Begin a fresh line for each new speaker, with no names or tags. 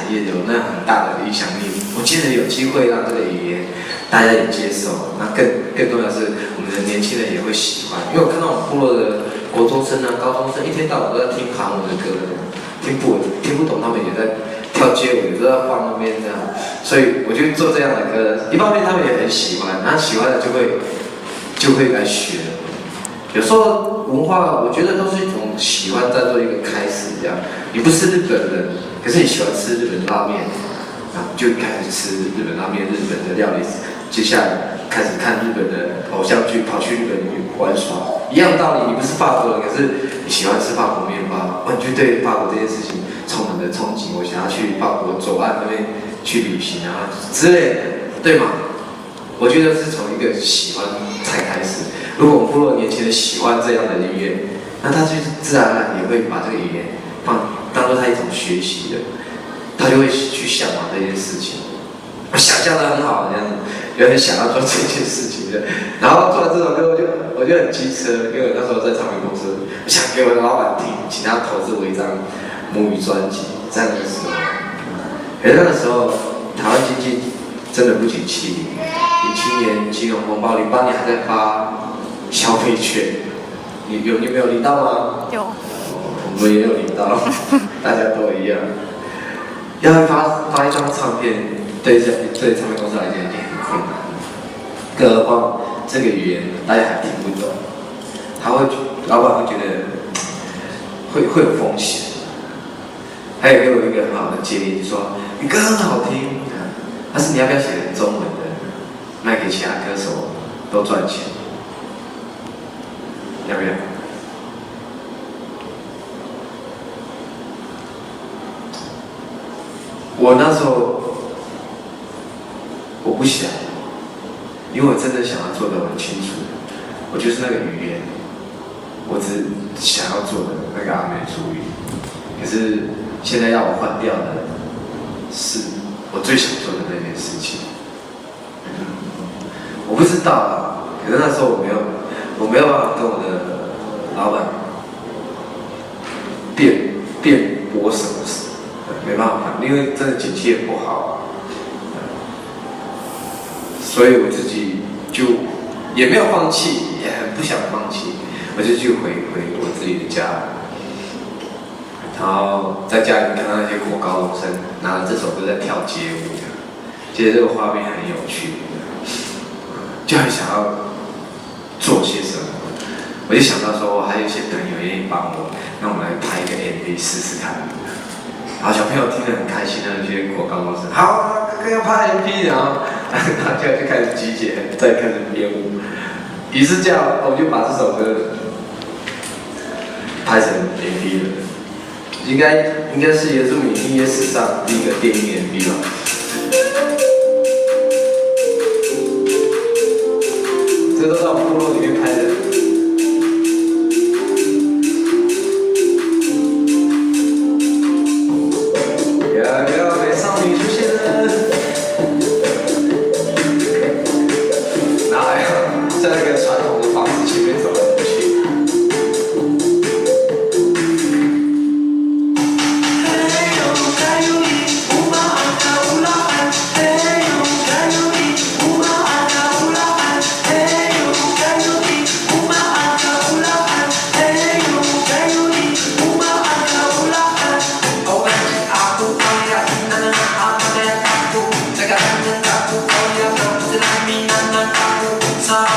产业有那很大的影响力。我记得有机会让这个语言大家也接受，那更重要的是我们的年轻人也会喜欢。因为我看到我们部落的国中生啊、高中生一天到晚都在听韩文的歌，听不懂，他们也在跳街舞，也都在放那边这样。所以我就做这样的歌，一方面他们也很喜欢，然后喜欢了就会来学。有时候文化，我觉得都是一种喜欢当做一个开始这样。你不是日本人，可是你喜欢吃日本拉面，然后就开始吃日本拉面、日本的料理。接下来开始看日本的偶像剧，跑去日本玩耍，一样道理。你不是法国人，可是你喜欢吃法国面包，你就对法国这件事情充满了憧憬。我想要去法国左岸那边去旅行啊之类的，对吗？我觉得是从一个喜欢才开始。如果我们部落年轻人喜欢这样的语言，那他就自然而然也会把这个语言当做他一种学习的，他就会去向往这件事情。我想象的很好，这样子，有很想要做这件事情的。然后做完这首歌，我就很机车，因为我那时候在唱片公司，我想给我的老板听，请他投资我一张母语专辑。在那个时候，可是那个时候台湾经济真的不景气，07年金融风暴，08年还在发消费券，你没有领到吗？
有，
我们也有领到，大家都一样。要发一张唱片，对唱片公司来讲已经很困难，更何况这个语言大家还听不懂，老板会觉得会有风险。还有给我一个很好的建议，就说你歌很好听，但是你要不要写成中文的，卖给其他歌手都赚钱？要不要？我那时候我不想，因为我真的想要做得很清楚，我就是那个语言，我只想要做的那个阿美族语。可是现在要我换掉的是我最想做的那件事情。我不知道啊，可是那时候我没有办法跟我的老板辩驳什么事，没办法，因为真的景气也不好，所以我自己就也没有放弃，也很不想放弃，我就去回我自己的家，然后在家里看到那些国高中生拿着这首歌在跳街舞，其实这个画面很有趣，就很想要做些什么。我就想到说，我还有一些朋友愿意帮我，那我们来拍一个 MV 试试看。然后小朋友听得很开心，那些国高中生，好，哥哥要拍 MV， 然后大家就开始集结，再开始编舞。于是这样，我就把这首歌拍成 MV 了。应该是原住民音乐史上第一个电影 MV 吧。这都在我部落里面拍的。美少女出现了，哪来啊？在那个传统的房子前面走来走去。
Sa